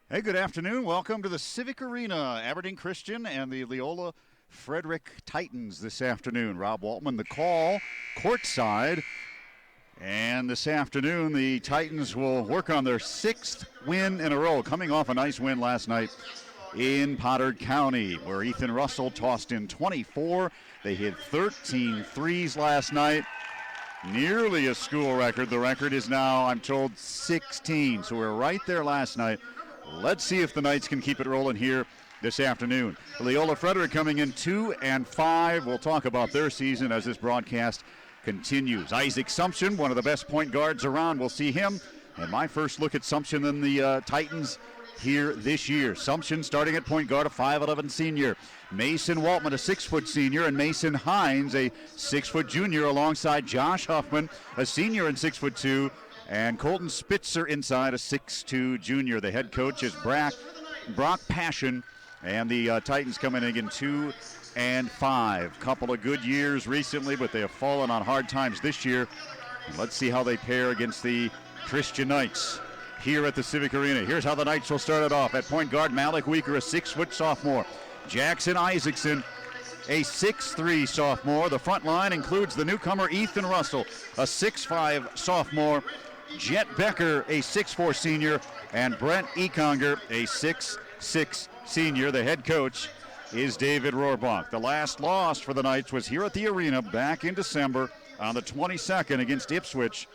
Hey, good afternoon. Welcome to the Civic Arena. Aberdeen Christian and the Leola Frederick Titans this afternoon. Rob Waltman, the call, courtside. And this afternoon, the Titans will work on their sixth win in a row, coming off a nice win last night in Potter County, where Ethan Russell tossed in 24. They hit 13 threes last night. Nearly a school record. The record is now, I'm told, 16. So we're right there last night. Let's see if the Knights can keep it rolling here this afternoon. Leola Frederick coming in 2-5. We'll talk about their season as this broadcast continues. Isaac Sumption, one of the best point guards around. We'll see him. And my first look at Sumption and the Titans here this year. Sumption starting at point guard, a 5'11 senior. Mason Waltman, a 6-foot senior, and Mason Hines, a 6-foot junior, alongside Josh Huffman, a senior and 6'2", and Colton Spitzer inside, a 6'2 junior. The head coach is Brock Passion, and the Titans coming in again 2-5. Couple of good years recently, but they have fallen on hard times this year. And let's see how they pair against the Christian Knights here at the Civic Arena. Here's how the Knights will start it off. At point guard, Malik Weeker, a 6-foot sophomore. Jackson Isaacson, a 6'3 sophomore. The front line includes the newcomer Ethan Russell, a 6'5 sophomore. Jet Becker, a 6'4 senior, and Brent Econger, a 6'6 senior. The head coach is David Rohrbach. The last loss for the Knights was here at the arena back in December on the 22nd against Ipswich.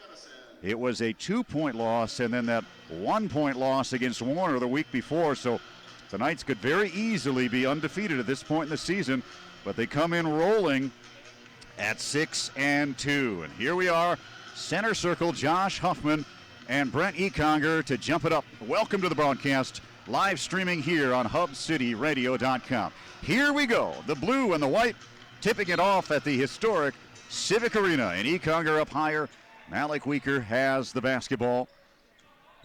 It was a 2-point loss, and then that 1-point loss against Warner the week before. So the Knights could very easily be undefeated at this point in the season, but they come in rolling at 6-2. And here we are, center circle, Josh Huffman and Brent Econger to jump it up. Welcome to the broadcast, live streaming here on HubCityRadio.com. Here we go, the blue and the white, tipping it off at the historic Civic Arena. And Econger up higher. Malik Weeker has the basketball.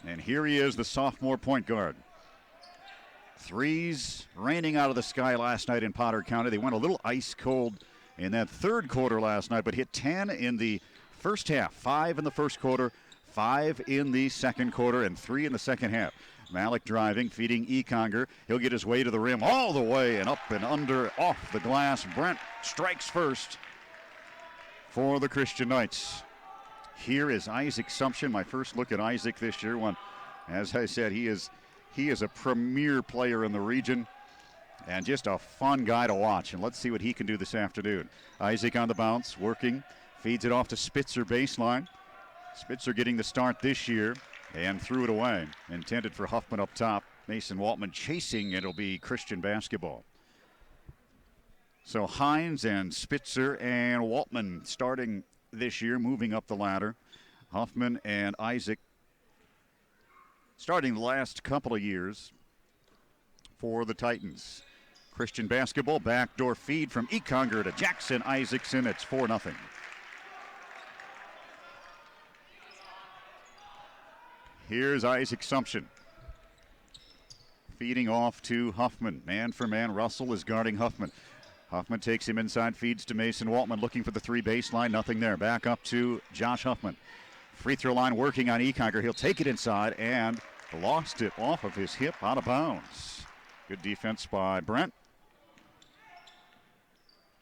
And here he is, the sophomore point guard. Threes raining out of the sky last night in Potter County. They went a little ice cold in that third quarter last night, but hit 10 in the first half. 5 in the first quarter, 5 in the second quarter, and 3 in the second half. Malik driving, feeding Econger. He'll get his way to the rim all the way and up and under, off the glass. Brent strikes first for the Christian Knights. Here is Isaac Sumption. My first look at Isaac this year. As I said, he is a premier player in the region and just a fun guy to watch. And let's see what he can do this afternoon. Isaac on the bounce, working, feeds it off to Spitzer baseline. Spitzer getting the start this year and threw it away. Intended for Huffman up top. Mason Waltman chasing. It'll be Christian basketball. So Hines and Spitzer and Waltman starting this year, moving up the ladder. Huffman and Isaac starting the last couple of years for the Titans. Christian basketball, backdoor feed from Econger to Jackson Isaacson. It's 4-0. Here's Isaac Sumption. Feeding off to Huffman. Man for man, Russell is guarding Huffman. Huffman takes him inside, feeds to Mason Waltman, looking for the three baseline, nothing there. Back up to Josh Huffman. Free throw line working on Econger. He'll take it inside and lost it off of his hip, out of bounds. Good defense by Brent.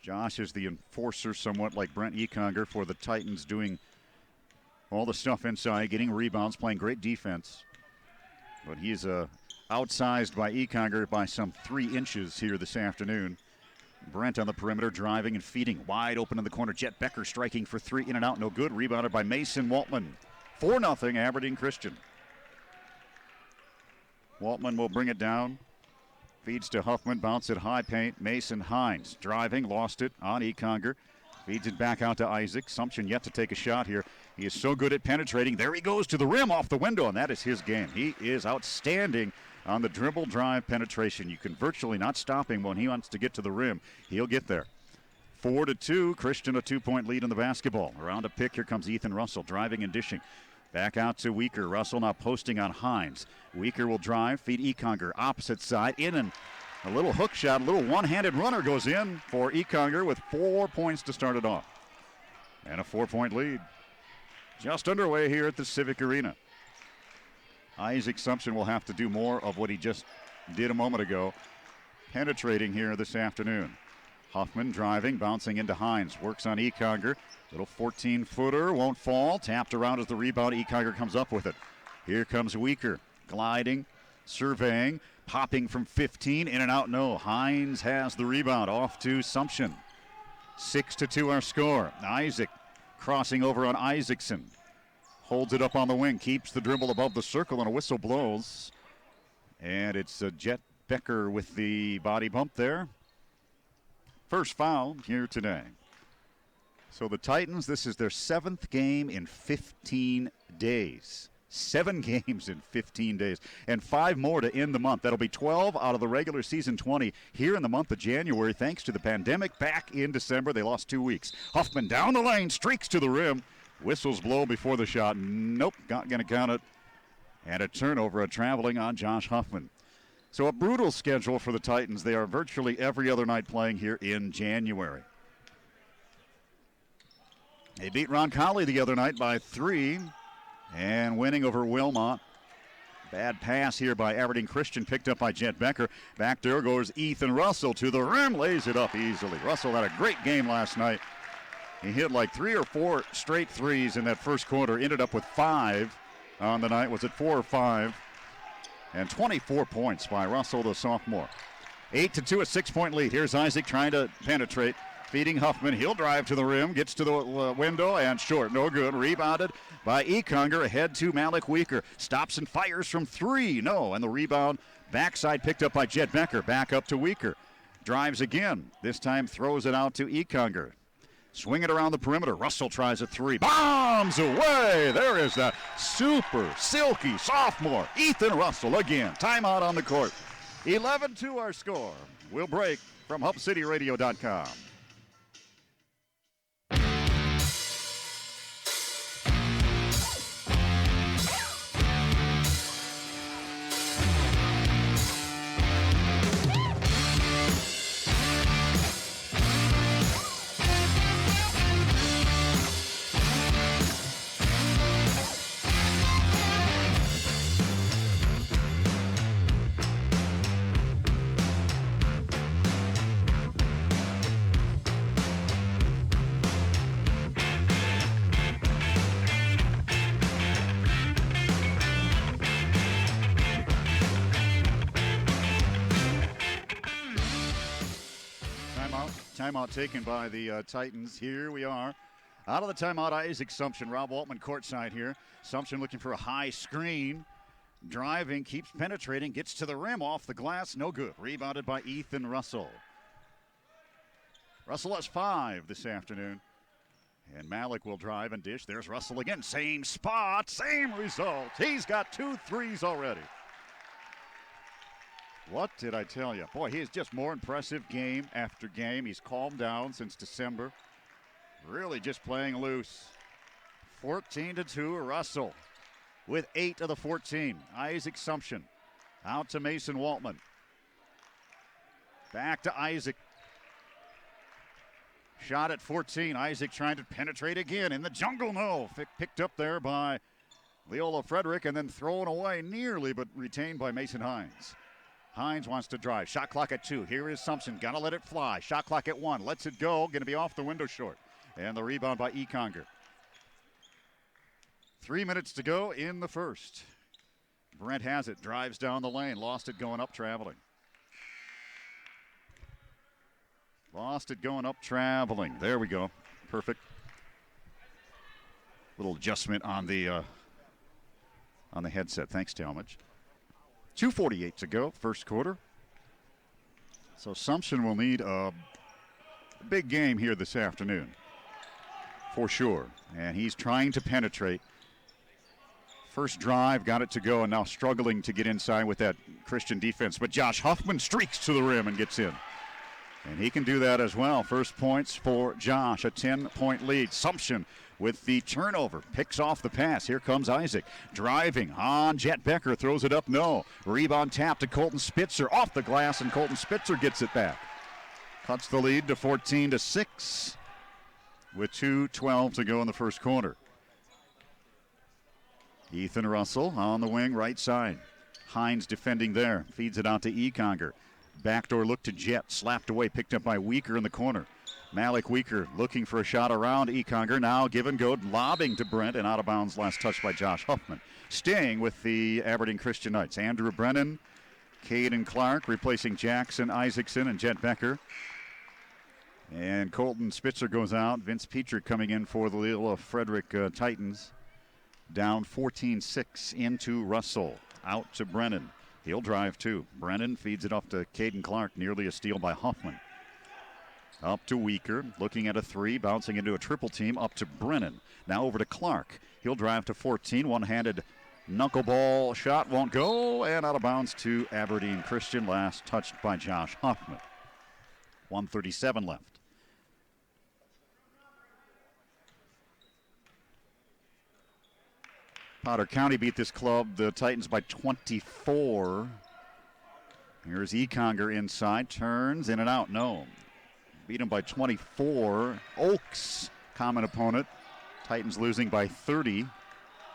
Josh is the enforcer, somewhat like Brent Econger, for the Titans, doing all the stuff inside, getting rebounds, playing great defense. But he's outsized by Econger by some 3 inches here this afternoon. Brent on the perimeter, driving and feeding. Wide open in the corner. Jet Becker striking for 3, in and out, no good. Rebounded by Mason Waltman. 4-0 Aberdeen Christian. Waltman will bring it down. Feeds to Huffman, bounce it high paint. Mason Hines driving, lost it on Econger. Feeds it back out to Isaac. Sumption yet to take a shot here. He is so good at penetrating. There he goes to the rim off the window, and that is his game. He is outstanding on the dribble drive penetration. You can virtually not stop him when he wants to get to the rim. He'll get there. 4-2, Christian a 2-point lead in the basketball. Around a pick, here comes Ethan Russell driving and dishing. Back out to Weeker. Russell now posting on Hines. Weeker will drive, feed Econger. Opposite side, in and a little hook shot, a little one-handed runner goes in for Econger with 4 points to start it off. And a 4-point lead. Just underway here at the Civic Arena. Isaac Sumption will have to do more of what he just did a moment ago, penetrating here this afternoon. Huffman driving, bouncing into Hines, works on Econger. Little 14-footer, won't fall. Tapped around as the rebound. Econger comes up with it. Here comes Weaker, gliding, surveying, popping from 15, in and out, no. Hines has the rebound, off to Sumption. 6-2 our score. Isaac crossing over on Isaacson. Holds it up on the wing, keeps the dribble above the circle, and a whistle blows. And it's Jet Becker with the body bump there. First foul here today. So the Titans, this is their 7th game in 15 days. 7 games in 15 days. And 5 more to end the month. That'll be 12 out of the regular season 20 here in the month of January. Thanks to the pandemic, back in December, they lost 2 weeks. Huffman down the lane, streaks to the rim. Whistles blow before the shot. Nope, not going to count it. And a turnover, a traveling on Josh Huffman. So a brutal schedule for the Titans. They are virtually every other night playing here in January. They beat Roncalli the other night by 3 and winning over Wilmot. Bad pass here by Aberdeen Christian, picked up by Jet Becker. Back there goes Ethan Russell to the rim, lays it up easily. Russell had a great game last night. He hit like 3 or 4 straight threes in that first quarter, ended up with 5 on the night. Was it 4 or 5? And 24 points by Russell, the sophomore. 8-2, a 6-point lead. Here's Isaac trying to penetrate, feeding Huffman. He'll drive to the rim, gets to the window, and short. No good. Rebounded by Econger. Ahead to Malik Weaker. Stops and fires from 3. No. And the rebound backside picked up by Jet Becker. Back up to Weaker. Drives again. This time throws it out to Econger. Swing it around the perimeter. Russell tries a 3. Bombs away. There is that super silky sophomore, Ethan Russell again. Timeout on the court. 11-2 our score. We'll break from HubCityRadio.com. Timeout taken by the Titans. Here we are. Out of the timeout, Isaac Sumption. Rob Waltman courtside here. Sumption looking for a high screen. Driving, keeps penetrating, gets to the rim, off the glass, no good. Rebounded by Ethan Russell. Russell has 5 this afternoon. And Malik will drive and dish. There's Russell again. Same spot, same result. He's got 2 threes already. What did I tell you? Boy, he is just more impressive game after game. He's calmed down since December. Really just playing loose. 14-2, Russell with 8 of the 14. Isaac Sumption out to Mason Waltman. Back to Isaac. Shot at 14. Isaac trying to penetrate again in the jungle. No. Picked up there by Leola Frederick and then thrown away nearly, but retained by Mason Hines. Hines wants to drive. Shot clock at 2. Here is Sumption. Gotta let it fly. Shot clock at 1. Lets it go. Gonna be off the window short. And the rebound by Econger. 3 minutes to go in the first. Brent has it. Drives down the lane. Lost it going up traveling. Lost it going up traveling. There we go. Perfect. Little adjustment on the headset. Thanks, Talmadge. 2:48 to go, first quarter. So Sumption will need a big game here this afternoon, for sure. And he's trying to penetrate. First drive, got it to go, and now struggling to get inside with that Christian defense. But Josh Huffman streaks to the rim and gets in. And he can do that as well. First points for Josh, a 10-point lead. Sumption with the turnover, picks off the pass. Here comes Isaac, driving on Jet Becker, throws it up, no. Rebound tap to Colton Spitzer, off the glass, and Colton Spitzer gets it back. Cuts the lead to 14-6 with 2:12 to go in the first quarter. Ethan Russell on the wing, right side. Hines defending there, feeds it out to Econger. Backdoor look to Jet, slapped away, picked up by Weaker in the corner. Malik Weaker looking for a shot around Econger. Now give and go, lobbing to Brent, and out of bounds, last touch by Josh Huffman. Staying with the Aberdeen Christian Knights, Andrew Brennan, Caden Clark replacing Jackson Isaacson and Jet Becker. And Colton Spitzer goes out. Vince Petrick coming in for the Leola Frederick Titans. Down 14-6 into Russell. Out to Brennan. He'll drive too. Brennan feeds it off to Caden Clark. Nearly a steal by Huffman. Up to Weaker. Looking at a three. Bouncing into a triple team. Up to Brennan. Now over to Clark. He'll drive to 14. One-handed knuckleball shot won't go. And out of bounds to Aberdeen Christian. Last touched by Josh Huffman. 1:37 left. Potter County beat this club, the Titans, by 24. Here's Econger inside, turns in and out, no. Beat them by 24. Oaks, common opponent. Titans losing by 30.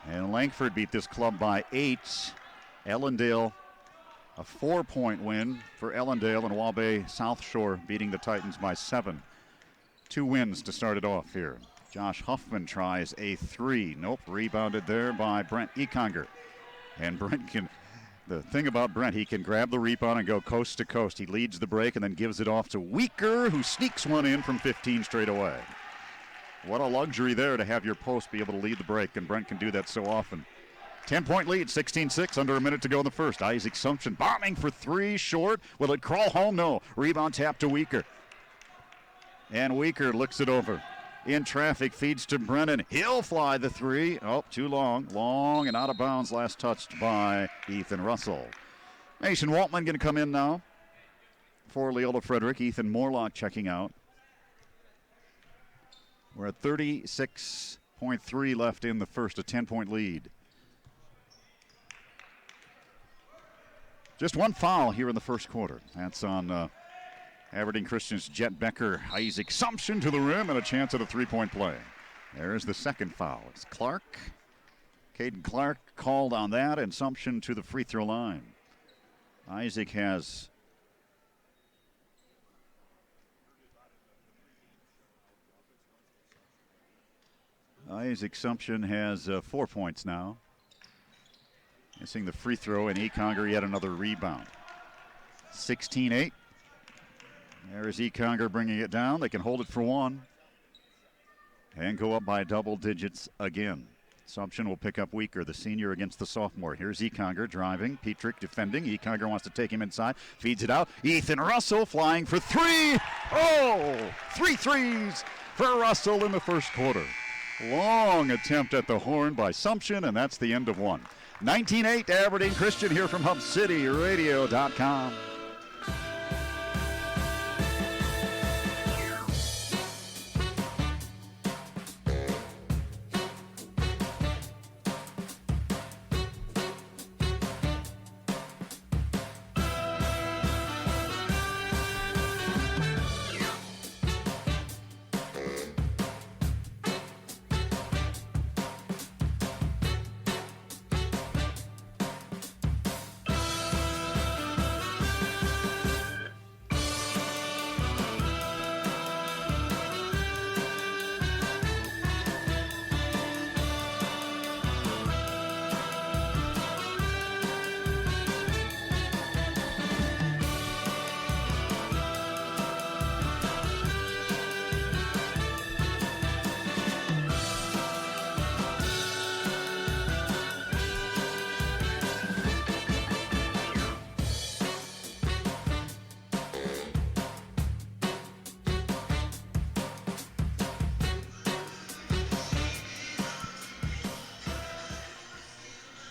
And Langford beat this club by 8. Ellendale, a 4-point win for Ellendale, and Waubay South Shore beating the Titans by 7. 2 wins to start it off here. Josh Huffman tries a three. Nope, rebounded there by Brent Econger. And Brent can, the thing about Brent, he can grab the rebound and go coast to coast. He leads the break and then gives it off to Weaker, who sneaks one in from 15 straight away. What a luxury there to have your post be able to lead the break, and Brent can do that so often. 10-point lead, 16-6, under a minute to go in the first. Isaac Sumption bombing for three, short. Will it crawl home? No. Rebound tap to Weaker. And Weaker looks it over. In traffic, feeds to Brennan. He'll fly the three. Oh, too long. Long and out of bounds. Last touched by Ethan Russell. Mason Waltman going to come in now for Leola Frederick. Ethan Morlock checking out. We're at 36.3 left in the first, a 10-point lead. Just one foul here in the first quarter. That's on Aberdeen Christian's Jet Becker. Isaac Sumption to the rim and a chance at a three-point play. There's the second foul. It's Clark. Caden Clark called on that, and Sumption to the free throw line. Isaac has Sumption has 4 points now. Missing the free throw, and Econger yet another rebound. 16-8. There's Econger bringing it down. They can hold it for one and go up by double digits again. Sumption will pick up Weaker, the senior against the sophomore. Here's Econger driving. Petrick defending. Econger wants to take him inside. Feeds it out. Ethan Russell flying for three. Oh, 3 threes for Russell in the first quarter. Long attempt at the horn by Sumption, and that's the end of one. 19-8 Aberdeen Christian here from HubCityRadio.com.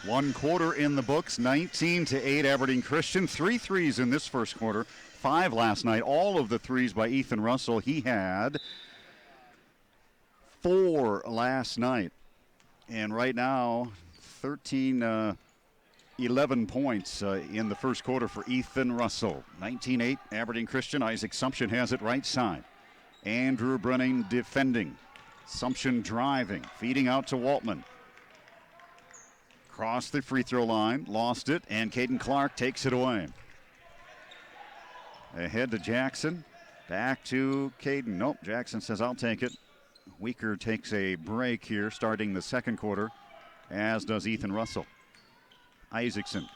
One quarter in the books, 19-8 Aberdeen Christian. 3 threes in this first quarter, 5 last night. All of the threes by Ethan Russell. He had 4 last night. And right now, 11 points in the first quarter for Ethan Russell. 19-8 Aberdeen Christian. Isaac Sumption has it right side. Andrew Brennan defending. Sumption driving, feeding out to Waltman. Crossed the free throw line, lost it, and Caden Clark takes it away. Ahead to Jackson. Back to Caden. Nope, Jackson says, I'll take it. Weaker takes a break here starting the second quarter, as does Ethan Russell. Isaacson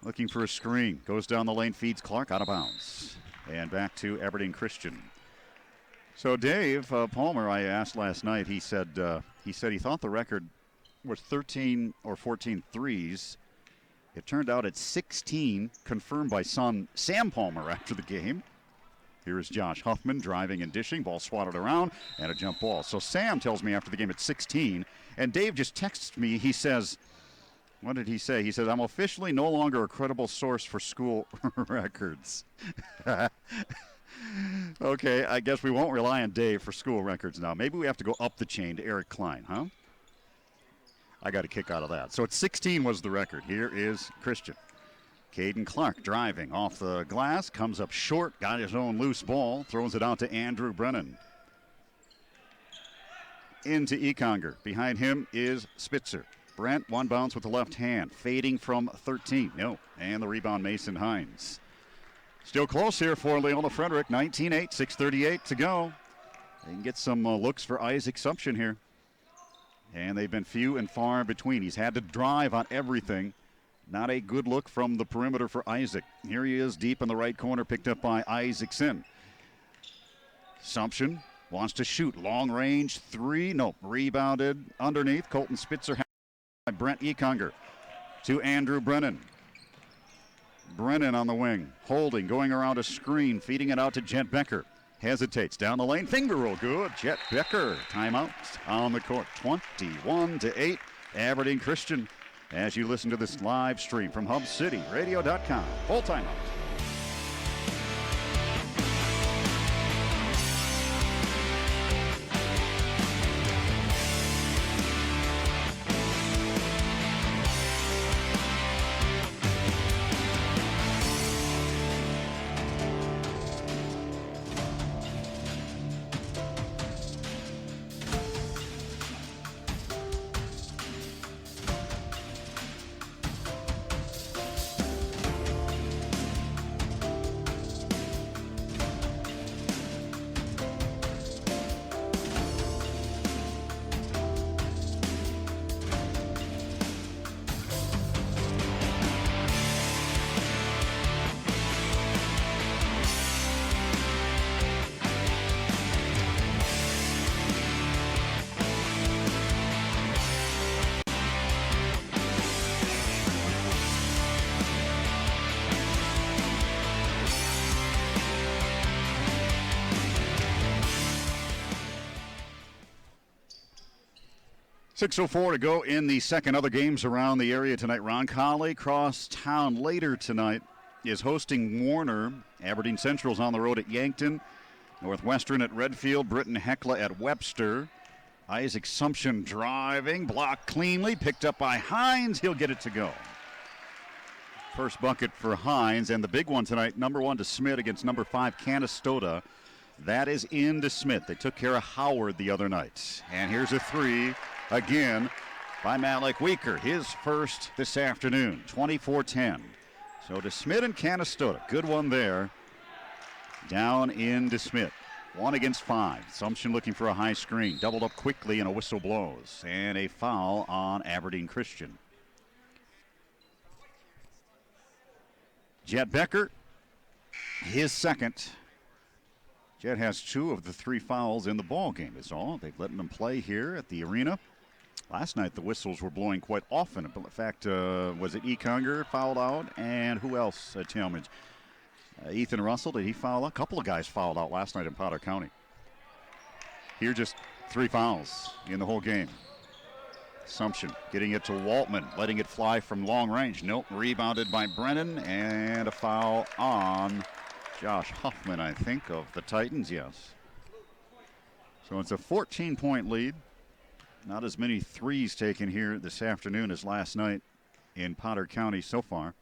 looking for a screen. Goes down the lane, feeds Clark out of bounds. And back to Aberdeen Christian. So Dave Palmer, I asked last night, he said he thought the record was 13 or 14 threes. It turned out it's 16, confirmed by son Sam Palmer after the game. Here is Josh Huffman driving and dishing. Ball swatted around and a jump ball. So Sam tells me after the game it's 16. And Dave just texts me. He says, what did he say? He says, I'm officially no longer a credible source for school records. Okay, I guess we won't rely on Dave for school records now. Maybe we have to go up the chain to Eric Klein, huh? I got a kick out of that. So it's 16 was the record. Here is Christian. Caden Clark driving off the glass, comes up short, got his own loose ball, throws it out to Andrew Brennan. Into Econger. Behind him is Spitzer. Brent, one bounce with the left hand, fading from 13. No, and the rebound, Mason Hines. Still close here for Leola Frederick. 19-8, 6:38 to go. They can get some looks for Isaac Sumption here. And they've been few and far between. He's had to drive on everything. Not a good look from the perimeter for Isaac. Here he is deep in the right corner, picked up by Isaacson. Sumption wants to shoot. Long range three. Nope. Rebounded underneath. Colton Spitzer by Brent Econger to Andrew Brennan. Brennan on the wing. Holding, going around a screen, feeding it out to Jet Becker. Hesitates down the lane. Finger roll good. Jet Becker. Timeout on the court. 21-8. Aberdeen Christian. As you listen to this live stream from HubCityRadio.com. Full timeout. .6:04 to go in the second. Other games around the area tonight. Roncalli cross town later tonight is hosting Warner. Aberdeen Central's on the road at Yankton. Northwestern at Redfield. Britton Heckla at Webster. Isaac Sumption driving. Blocked cleanly. Picked up by Hines. He'll get it to go. First bucket for Hines. And the big one tonight, number 1 DeSmit against number 5 Canastota. That is in DeSmit. They took care of Howard the other night. And here's a three. Again by Malik Weaker, his first this afternoon, 24-10. So DeSmit and Canastota, good one there. Down in DeSmit, 1 against 5. Sumption looking for a high screen, doubled up quickly and a whistle blows. And a foul on Aberdeen Christian. Jet Becker, his second. Jet has 2 of the 3 fouls in the ball game is all. They've let him play here at the arena. Last night the whistles were blowing quite often. In fact, was it Econger fouled out? And who else, Talmadge? Ethan Russell, did he foul out? A couple of guys fouled out last night in Potter County. Here just 3 fouls in the whole game. Sumption getting it to Waltman, letting it fly from long range. Nope, rebounded by Brennan, and a foul on Josh Huffman, I think, of the Titans, yes. So it's a 14-point lead. Not as many threes taken here this afternoon as last night in Potter County so far,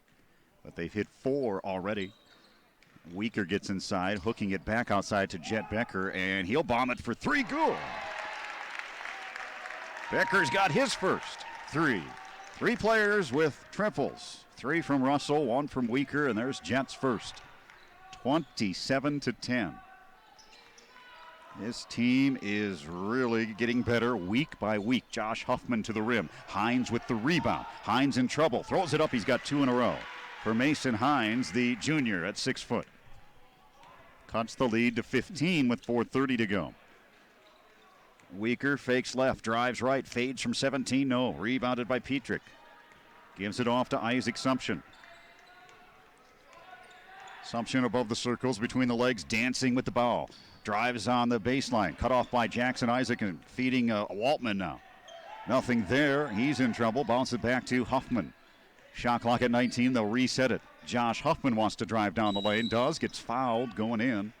but they've hit 4 already. Weaker gets inside, hooking it back outside to Jet Becker, and he'll bomb it for 3. Good. Becker's got his first 3. Three players with triples. 3 from Russell, 1 from Weaker, and there's Jets first. 27-10. This team is really getting better week by week. Josh Huffman to the rim. Hines with the rebound. Hines in trouble. Throws it up. He's got 2 in a row. For Mason Hines, the junior at 6 foot. Cuts the lead to 15 with 4:30 to go. Weaker fakes left, drives right, fades from 17, no. Rebounded by Petrick. Gives it off to Isaac Sumption. Sumption above the circles, between the legs, dancing with the ball. Drives on the baseline, cut off by Jackson Isaac and feeding Waltman now. Nothing there, he's in trouble, bounce it back to Huffman. Shot clock at 19, they'll reset it. Josh Huffman wants to drive down the lane, does, gets fouled going in.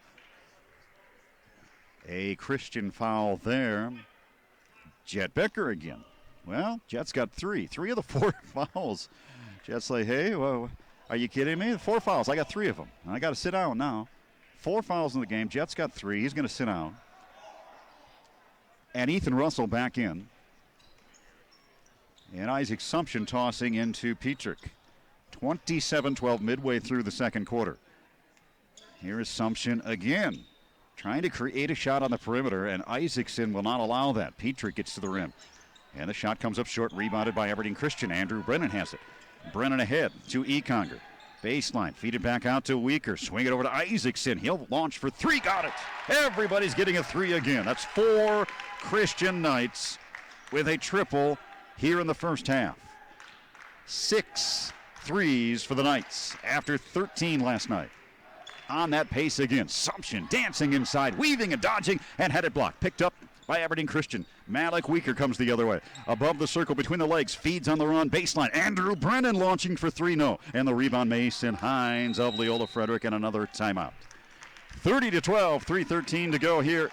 A Christian foul there. Jet Becker again. Well, Jet's got 3 of the 4 fouls. Jet's like, hey, well, are you kidding me? 4 fouls, I got 3 of them. I got to sit down now. 4 fouls in the game. Jet's got 3. He's going to sit down. And Ethan Russell back in. And Isaac Sumption tossing into Petrick. 27-12 midway through the second quarter. Here is Sumption again, trying to create a shot on the perimeter, and Isaacson will not allow that. Petrick gets to the rim. And the shot comes up short, rebounded by Aberdeen Christian. Andrew Brennan has it. Brennan ahead to Econger. Baseline, feed it back out to Weaker. Swing it over to Isaacson. He'll launch for 3. Got it. Everybody's getting a 3 again. That's 4 Christian Knights with a triple here in the first half. 6 threes for the Knights after 13 last night. On that pace again. Sumption dancing inside, weaving and dodging, and had it blocked. Picked up by Aberdeen Christian. Malik Weaker comes the other way. Above the circle, between the legs, feeds on the run, baseline. Andrew Brennan launching for 3, no. And the rebound, Mason Hines of Leola Frederick, and another timeout. 30-12, 3:13 to go here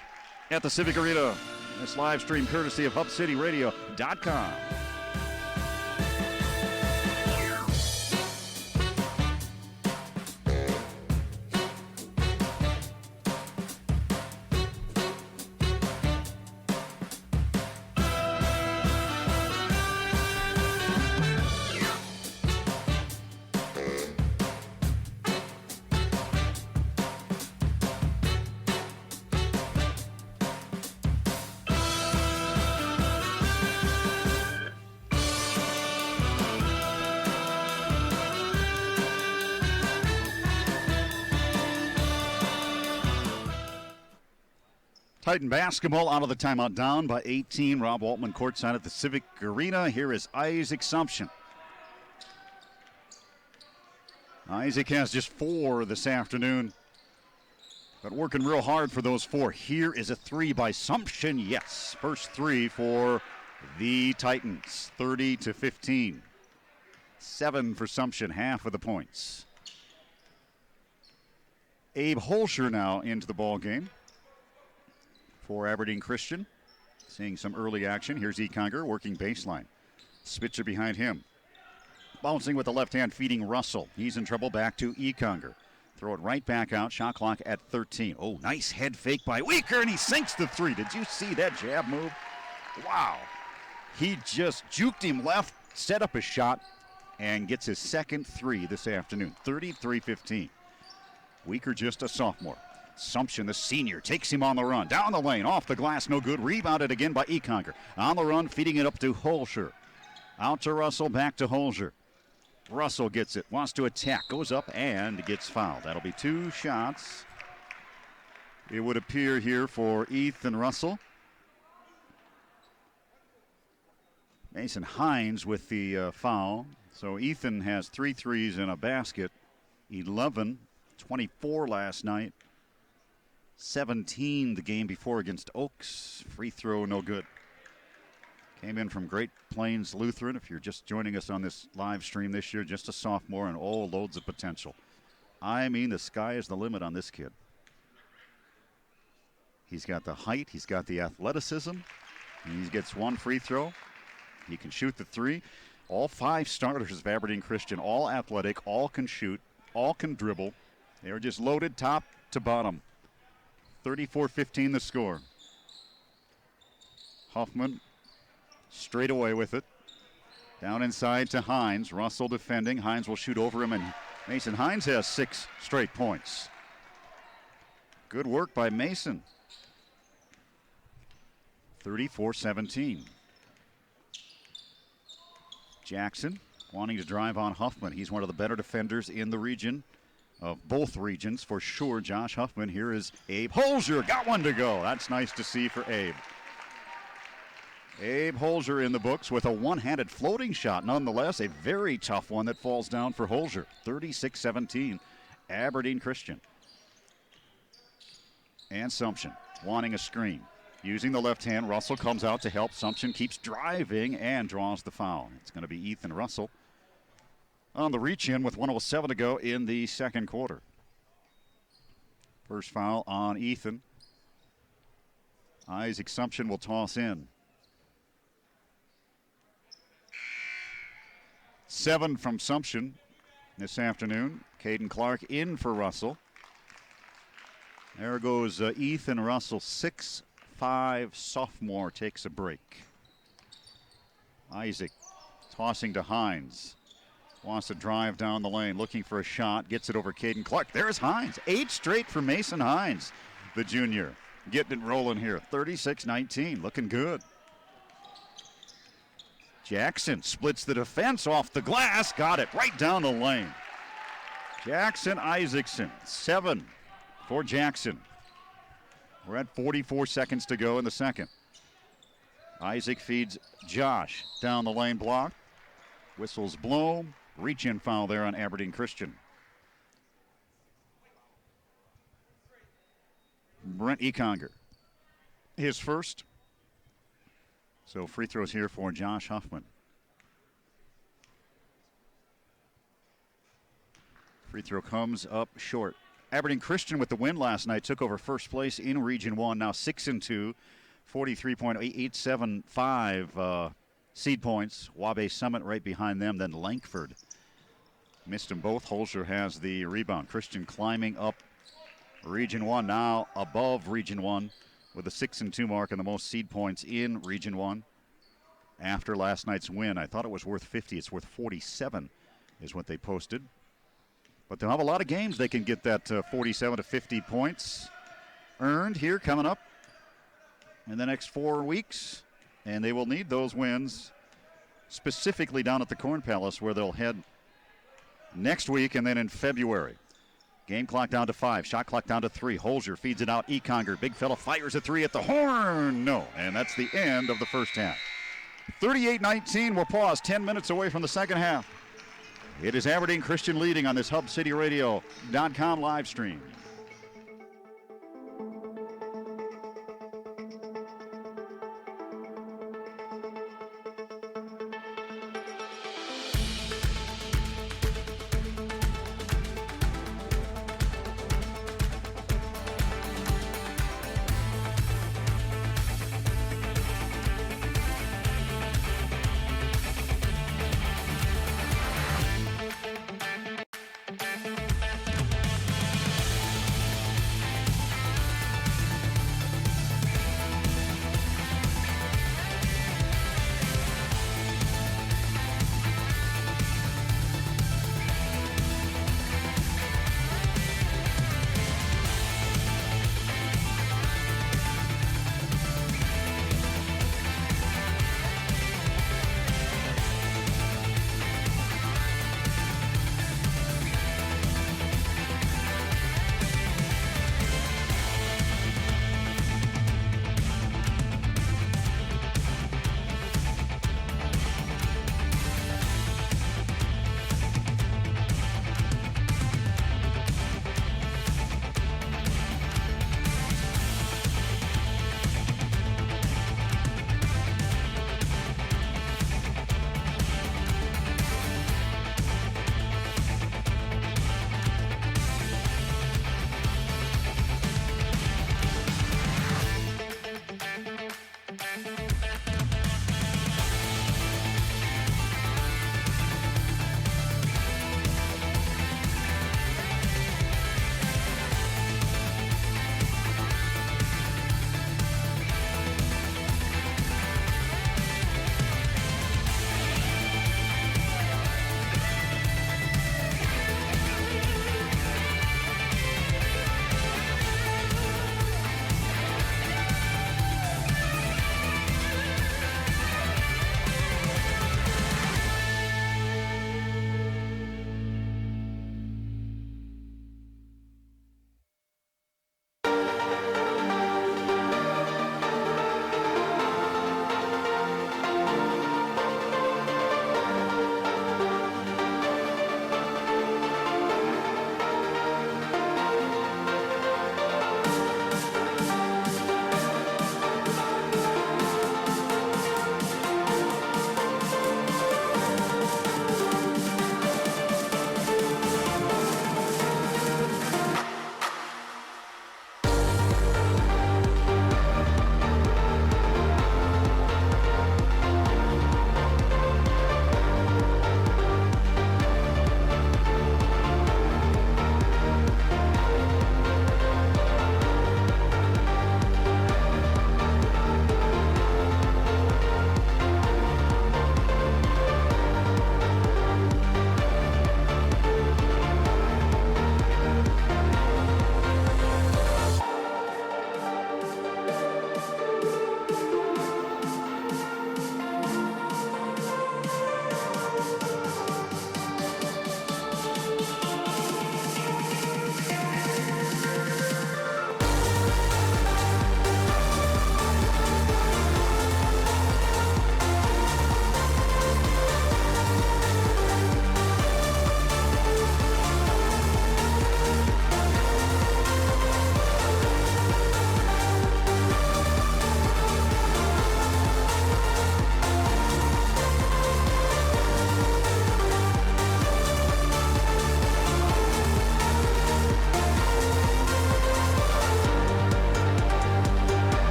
at the Civic Arena. This live stream courtesy of HubCityRadio.com. Titan basketball out of the timeout, down by 18. Rob Waltman courtside at the Civic Arena. Here is Isaac Sumption. Isaac has just 4 this afternoon, but working real hard for those 4. Here is a 3 by Sumption. Yes, first 3 for the Titans. 30-15. 7 for Sumption, half of the points. Abe Holscher now into the ball game for Aberdeen Christian. Seeing some early action. Here's Econger working baseline. Spitzer behind him. Bouncing with the left hand, feeding Russell. He's in trouble, back to Econger. Throw it right back out. Shot clock at 13. Oh, nice head fake by Weaker, and he sinks the 3. Did you see that jab move? Wow. He just juked him left, set up a shot, and gets his second 3 this afternoon. 33-15. Weaker just a sophomore. Sumption, the senior, takes him on the run. Down the lane, off the glass, no good. Rebounded again by Econger. On the run, feeding it up to Holscher. Out to Russell, back to Holscher. Russell gets it, wants to attack, goes up and gets fouled. That'll be 2 shots. It would appear here for Ethan Russell. Mason Hines with the foul. So Ethan has 3 threes in a basket. 11, 24 last night. 17 the game before against Oaks. Free throw, no good. Came in from Great Plains Lutheran. If you're just joining us on this live stream this year, just a sophomore, and loads of potential. I mean, the sky is the limit on this kid. He's got the height, he's got the athleticism. He gets 1 free throw. He can shoot the 3. All 5 starters of Aberdeen Christian, all athletic, all can shoot, all can dribble. They are just loaded top to bottom. 34-15 the score. Huffman straight away with it. Down inside to Hines. Russell defending. Hines will shoot over him, and Mason Hines has 6 straight points. Good work by Mason. 34-17. Jackson wanting to drive on Huffman. He's one of the better defenders in the region, of both regions for sure. Josh Huffman. Here is Abe Holzer. Got one to go. That's nice to see for Abe. Abe Holzer in the books with a one-handed floating shot. Nonetheless, a very tough one that falls down for Holzer. 36-17, Aberdeen Christian. And Sumption wanting a screen. Using the left hand, Russell comes out to help. Sumption keeps driving and draws the foul. It's going to be Ethan Russell on the reach-in with 1:07 to go in the second quarter. First foul on Ethan. Isaac Sumption will toss in. 7 from Sumption this afternoon. Caden Clark in for Russell. There goes Ethan Russell, 6'5" sophomore, takes a break. Isaac tossing to Hines. Wants to drive down the lane, looking for a shot. Gets it over Caden Clark. There's Hines. 8 straight for Mason Hines, the junior. Getting it rolling here. 36-19, looking good. Jackson splits the defense off the glass. Got it right down the lane. Jackson Isaacson, 7 for Jackson. We're at 44 seconds to go in the second. Isaac feeds Josh down the lane block. Whistles blow. Reach-in foul there on Aberdeen Christian. Brent Econger, his first. So free throws here for Josh Huffman. Free throw comes up short. Aberdeen Christian with the win last night took over first place in Region 1. Now 6-2, 43.875 seed points. Wabash Summit right behind them. Then Lankford missed them both. Holzer has the rebound. Christian climbing up Region 1, now above Region 1 with a 6-2 mark and the most seed points in Region 1 after last night's win. I thought it was worth 50. It's worth 47 is what they posted. But they'll have a lot of games they can get that 47 to 50 points earned here coming up in the next 4 weeks. And they will need those wins specifically down at the Corn Palace, where they'll head next week and then in February. Game clock down to 5. Shot clock down to 3. Holzer feeds it out. Econger, big fella, fires a 3 at the horn. No. And that's the end of the first half. 38-19. We'll pause. 10 minutes away from the second half. It is Aberdeen Christian leading on this HubCityRadio.com live stream.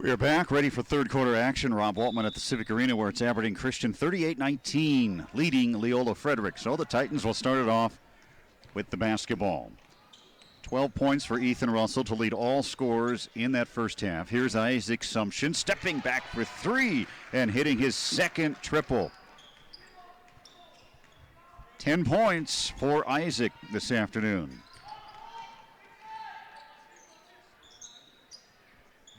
We are back, ready for third quarter action. Rob Waltman at the Civic Arena, where it's Aberdeen Christian 38-19, leading Leola Frederick. So the Titans will start it off with the basketball. 12 points for Ethan Russell to lead all scorers in that first half. Here's Isaac Sumption stepping back for three and hitting his second triple. 10 points for Isaac this afternoon.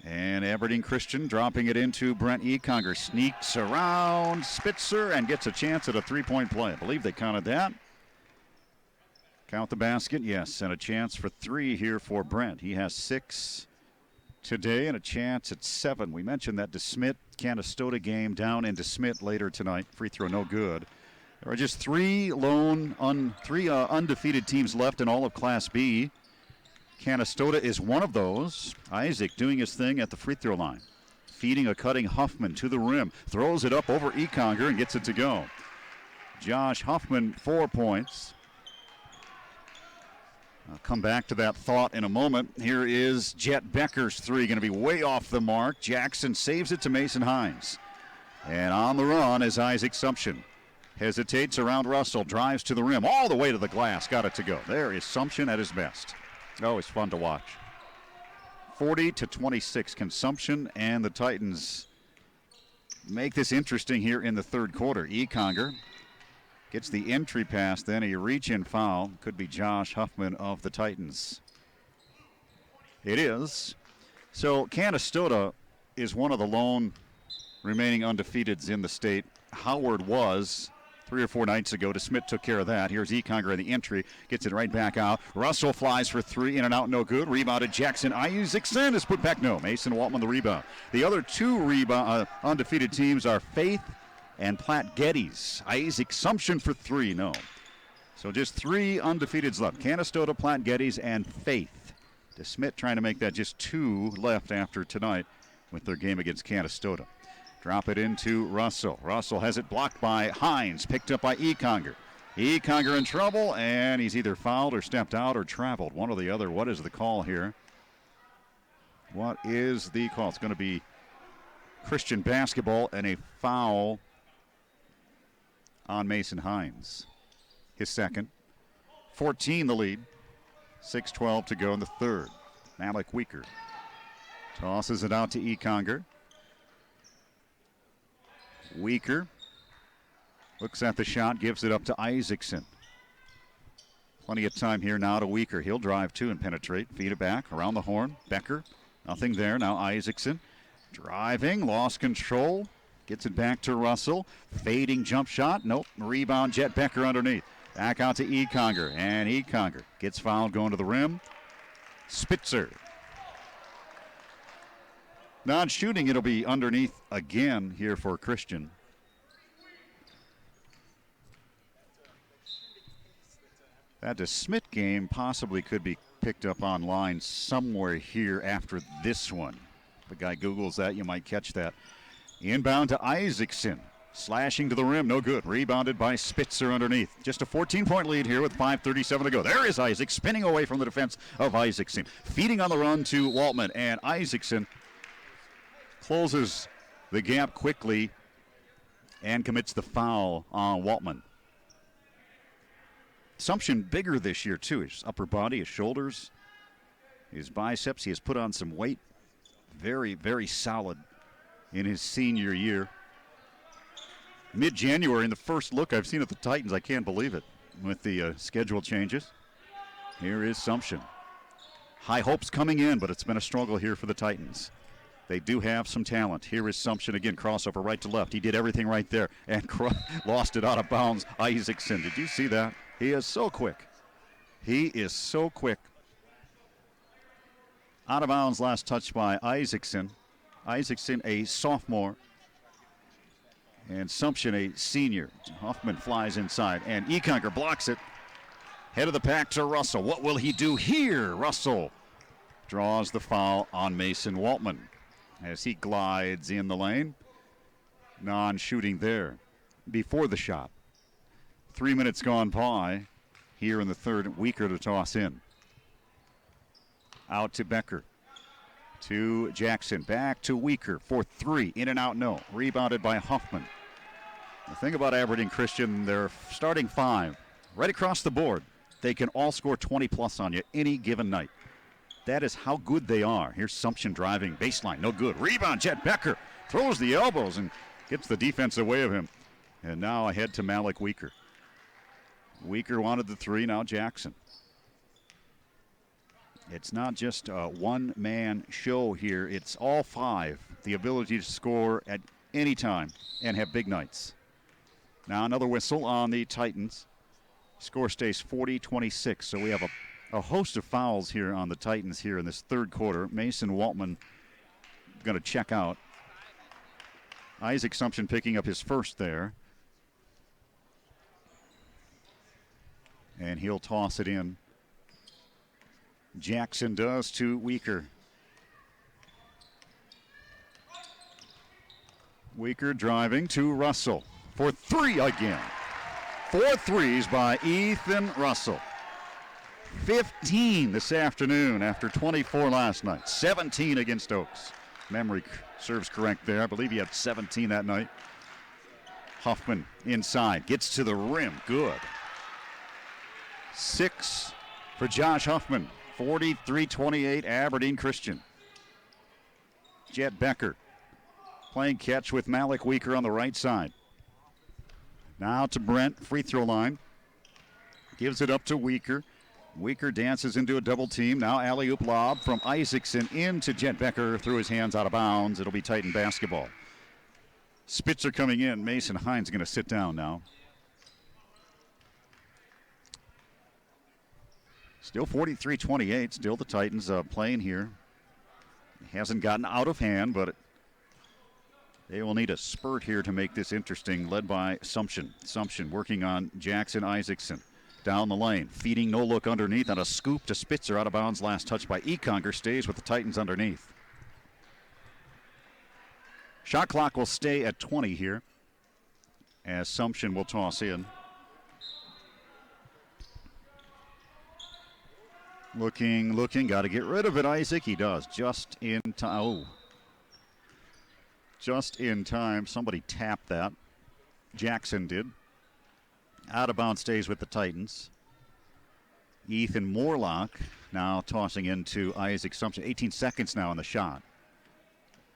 And Aberdeen Christian dropping it into Brent Econger. Sneaks around Spitzer and gets a chance at a three-point play. I believe they counted that. Count the basket, yes, and a chance for three here for Brent. He has 6 today and a chance at 7. We mentioned that DeSmit Canastota game down in DeSmit later tonight. Free throw no good. There are just three undefeated teams left in all of Class B. Canastota is one of those. Isaac doing his thing at the free throw line. Feeding a cutting Huffman to the rim. Throws it up over Econger and gets it to go. Josh Huffman, 4 points. I'll come back to that thought in a moment. Here is Jet Becker's three, going to be way off the mark. Jackson saves it to Mason Hines. And on the run is Isaac Sumption. Hesitates around Russell, drives to the rim, all the way to the glass, got it to go. There is Sumption at his best. Always fun to watch. 40-26 consumption, and the Titans make this interesting here in the third quarter. Econger gets the entry pass, then a reach-in foul. Could be Josh Huffman of the Titans. It is. So Canastota is one of the lone remaining undefeateds in the state. Howard was 3 or 4 nights ago. DeSmit took care of that. Here's Econger in the entry. Gets it right back out. Russell flies for three. In and out, no good. Rebounded Jackson. Isaacson is put back. No. Mason Waltman the rebound. The other two undefeated teams are Faith and Platte Geddes. Isaac Sumption for three. No. So just 3 undefeateds left. Canastota, Platte Geddes, and Faith. DeSmit trying to make that just 2 left after tonight with their game against Canastota. Drop it into Russell. Russell has it blocked by Hines, picked up by Econger. Econger in trouble, and he's either fouled or stepped out or traveled. One or the other. What is the call here? What is the call? It's going to be Christian basketball and a foul on Mason Hines. His second. 14 the lead. 6:12 to go in the third. Malik Weaker tosses it out to Econger. Weaker looks at the shot, gives it up to Isaacson. Plenty of time here now to Weaker. He'll drive too and penetrate. Feed it back around the horn. Becker, nothing there. Now Isaacson driving, lost control. Gets it back to Russell. Fading jump shot. Nope. Rebound, Jet Becker underneath. Back out to Econger. And Econger gets fouled going to the rim. Spitzer. Non-shooting, it'll be underneath again here for Christian. That DeSmit game possibly could be picked up online somewhere here after this one. If a guy Googles that, you might catch that. Inbound to Isaacson. Slashing to the rim, no good. Rebounded by Spitzer underneath. Just a 14-point lead here with 5:37 to go. There is Isaac spinning away from the defense of Isaacson. Feeding on the run to Waltman, and Isaacson closes the gap quickly and commits the foul on Waltman. Sumption bigger this year, too. His upper body, his shoulders, his biceps. He has put on some weight. Very, very solid in his senior year. Mid-January, in the first look I've seen at the Titans, I can't believe it, with the schedule changes. Here is Sumption. High hopes coming in, but it's been a struggle here for the Titans. They do have some talent. Here is Sumption again, crossover right to left. He did everything right there and lost it out of bounds. Isaacson, did you see that? He is so quick. He is so quick. Out of bounds, last touch by Isaacson. Isaacson, a sophomore, and Sumption, a senior. Hoffman flies inside, and Econger blocks it. Head of the pack to Russell. What will he do here? Russell draws the foul on Mason Waltman as he glides in the lane. Non-shooting there before the shot. 3 minutes gone by here in the third. Weaker to toss in. Out to Becker. to Jackson. Back to Weaker for 3. In and out, no. Rebounded by Huffman. The thing about Aberdeen Christian, they're starting 5. Right across the board. They can all score 20-plus on you any given night. That is how good they are. Here's Sumption driving. Baseline, no good. Rebound, Jet Becker. Throws the elbows and gets the defense away of him. And now ahead to Malik Weaker. Weaker wanted the 3, now Jackson. It's not just a one-man show here. It's all 5. The ability to score at any time and have big nights. Now another whistle on the Titans. Score stays 40-26. So we have a host of fouls here on the Titans here in this third quarter. Mason Waltman going to check out. Isaac Sumption picking up his first there. And he'll toss it in. Jackson does to Weaker. Weaker driving to Russell for 3 again. 4 threes by Ethan Russell. 15 this afternoon after 24 last night. 17 against Oaks. Memory serves correct there. I believe he had 17 that night. Huffman inside. Gets to the rim. Good. 6 for Josh Huffman. 43-28 Aberdeen Christian. Jet Becker playing catch with Malik Weaker on the right side. Now to Brent, free throw line. Gives it up to Weaker. Weaker dances into a double team. Now alley-oop lob from Isaacson into Jet Becker. Threw his hands out of bounds. It'll be Titan basketball. Spitzer coming in. Mason Hines going to sit down now. Still 43-28. Still the Titans playing here. Hasn't gotten out of hand, but they will need a spurt here to make this interesting, led by Sumption. Sumption working on Jackson Isaacson. Down the lane, feeding no look underneath on a scoop to Spitzer, out of bounds. Last touch by Econger, stays with the Titans underneath. Shot clock will stay at 20 here as Sumption will toss in. Looking, got to get rid of it, Isaac. He does, just in time. Oh. Just in time. Somebody tapped that. Jackson did. Out of bounds, stays with the Titans. Ethan Morlock now tossing into Isaac Sumption. 18 seconds now on the shot.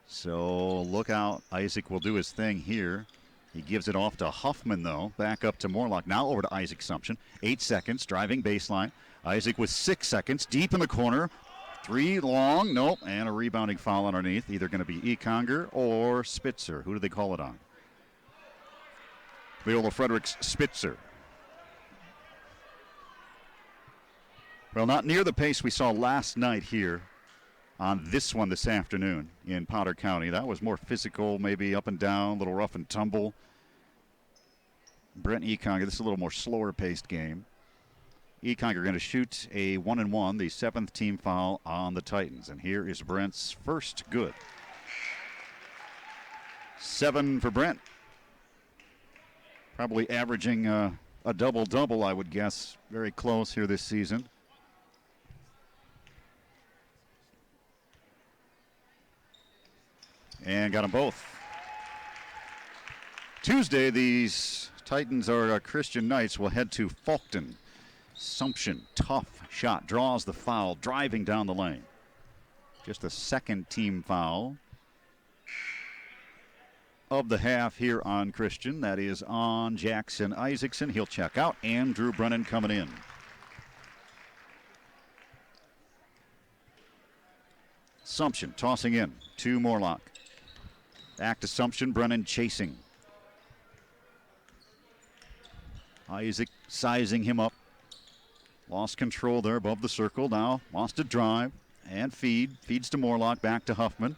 So look out. Isaac will do his thing here. He gives it off to Huffman, though. Back up to Morlock. Now over to Isaac Sumption. 8 seconds, driving baseline. Isaac with 6 seconds, deep in the corner. 3 long, nope, and a rebounding foul underneath. Either going to be Econger or Spitzer. Who do they call it on? Leola Fredericks Spitzer. Well, not near the pace we saw last night here on this one this afternoon in Potter County. That was more physical, maybe up and down, a little rough and tumble. Brent Econger, this is a little more slower paced game. Econger going to shoot a 1-and-1, the 7th team foul on the Titans. And here is Brent's first good. 7 for Brent. Probably averaging a double-double, I would guess. Very close here this season. And got them both. Tuesday, these Titans are Christian Knights will head to Faulkton. Sumption, tough shot, draws the foul, driving down the lane. Just the 2nd team foul of the half here on Christian. That is on Jackson Isaacson. He'll check out. Andrew Brennan coming in. Sumption tossing in to Morlock. Back to Sumption, Brennan chasing. Isaac sizing him up. Lost control there above the circle. Now wants to drive and feed. Feeds to Morlock, back to Huffman.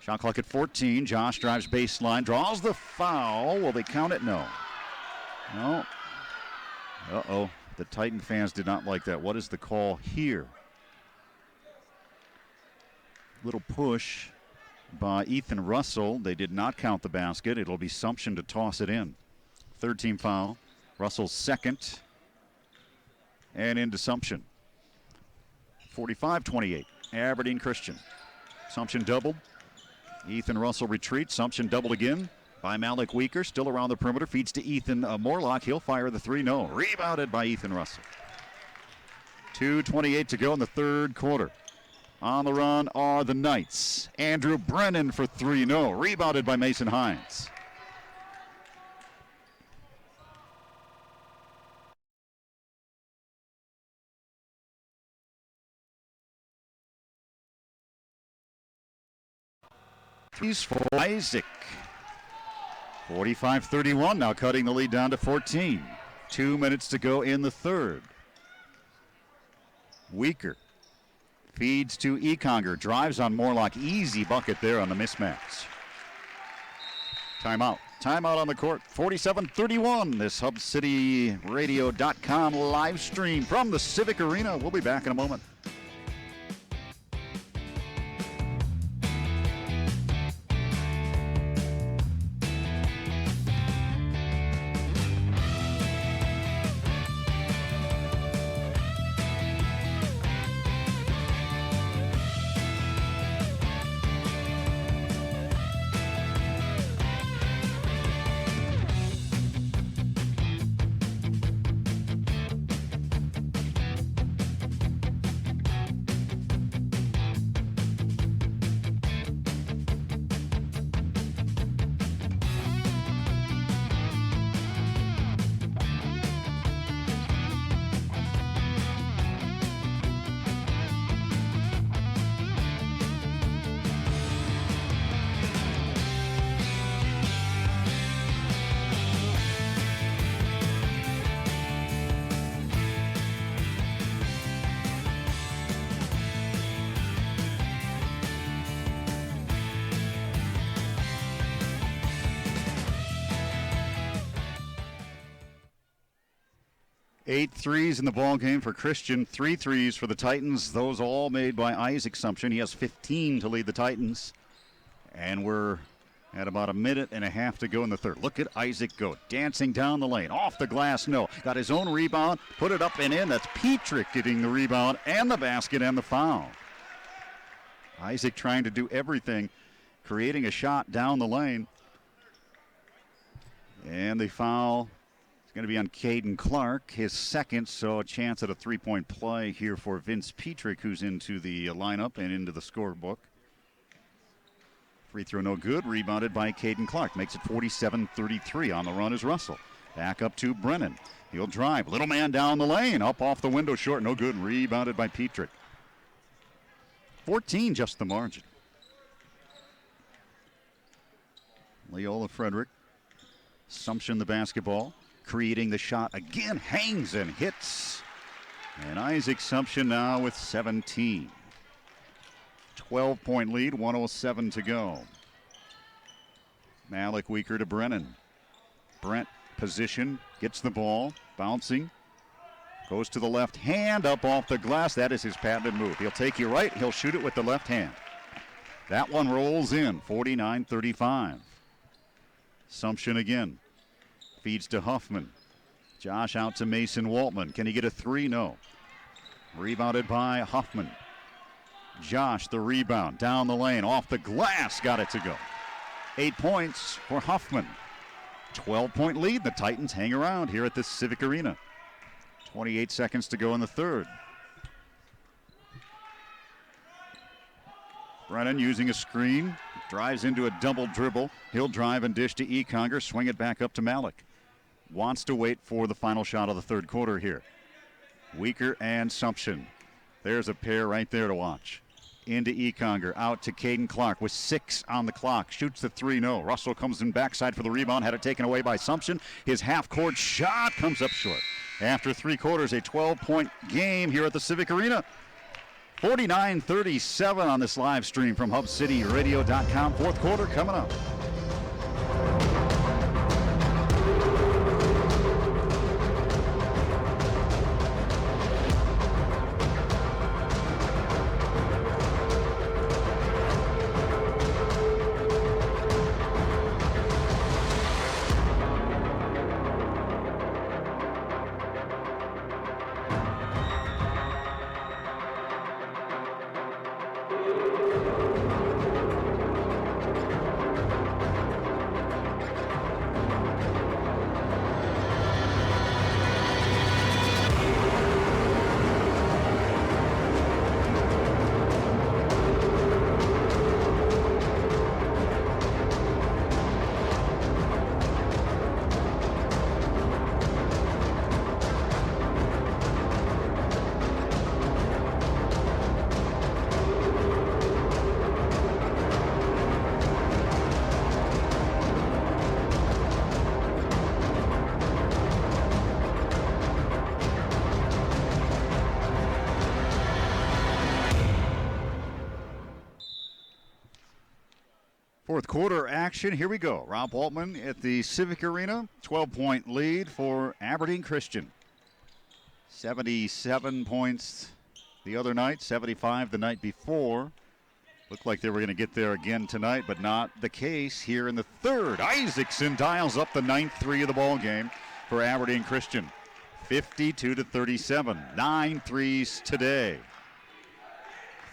Shot clock at 14. Josh drives baseline, draws the foul. Will they count it? No. No. Uh-oh. The Titan fans did not like that. What is the call here? Little push by Ethan Russell. They did not count the basket. It'll be Sumption to toss it in. 3rd team foul. Russell's 2nd. And into Sumption. 45-28. Aberdeen Christian. Sumption doubled. Ethan Russell retreats. Sumption doubled again by Malik Weaker. Still around the perimeter. Feeds to Ethan Morlock. He'll fire the three. No. Rebounded by Ethan Russell. 2:28 to go in the third quarter. On the run are the Knights. Andrew Brennan for three. No. Rebounded by Mason Hines. He's for Isaac. 45-31, now cutting the lead down to 14. 2 minutes to go in the third. Weaker feeds to Econger, drives on Morlock. Easy bucket there on the mismatch. Timeout. Timeout on the court. 47-31. This HubCityRadio.com live stream from the Civic Arena. We'll be back in a moment. Eight threes in the ball game for Christian. 3 threes for the Titans. Those all made by Isaac Sumption. He has 15 to lead the Titans. And we're at about a minute and a half to go in the third. Look at Isaac go. Dancing down the lane. Off the glass, no. Got his own rebound. Put it up and in. That's Petrick getting the rebound and the basket and the foul. Isaac trying to do everything. Creating a shot down the lane. And the foul. It's going to be on Caden Clark, his second, so a chance at a three-point play here for Vince Petrick, who's into the lineup and into the scorebook. Free throw no good, rebounded by Caden Clark. Makes it 47-33. On the run is Russell. Back up to Brennan. He'll drive. Little man down the lane. Up off the window short. No good. Rebounded by Petrick. 14 just the margin. Leola Frederick. Sumption the basketball. Creating the shot again. Hangs and hits. And Isaac Sumption now with 17. 12-point lead. 1:07 to go. Malik Weaker to Brennan. Brent position. Gets the ball. Bouncing. Goes to the left hand. Up off the glass. That is his patented move. He'll take you right. He'll shoot it with the left hand. That one rolls in. 49-35. Sumption again. Feeds to Huffman. Josh out to Mason Waltman. Can he get a three? No. Rebounded by Huffman. Josh the rebound. Down the lane. Off the glass. Got it to go. 8 points for Huffman. 12-point lead. The Titans hang around here at the Civic Arena. 28 seconds to go in the third. Brennan using a screen. Drives into a double dribble. He'll drive and dish to Econger. Swing it back up to Malik. Wants to wait for the final shot of the third quarter here. Weaker and Sumption. There's a pair right there to watch. Into Econger. Out to Caden Clark with 6 on the clock. Shoots the three. No. Russell comes in backside for the rebound. Had it taken away by Sumption. His half-court shot comes up short. After 3 quarters, a 12-point game here at the Civic Arena. 49-37 on this live stream from HubCityRadio.com. Fourth quarter coming up. Fourth quarter action. Here we go. Rob Waltman at the Civic Arena. 12-point lead for Aberdeen Christian. 77 points the other night, 75 the night before. Looked like they were going to get there again tonight, but not the case here in the third. Isaacson dials up the 9th three of the ball game for Aberdeen Christian. 52-37. 9 threes today.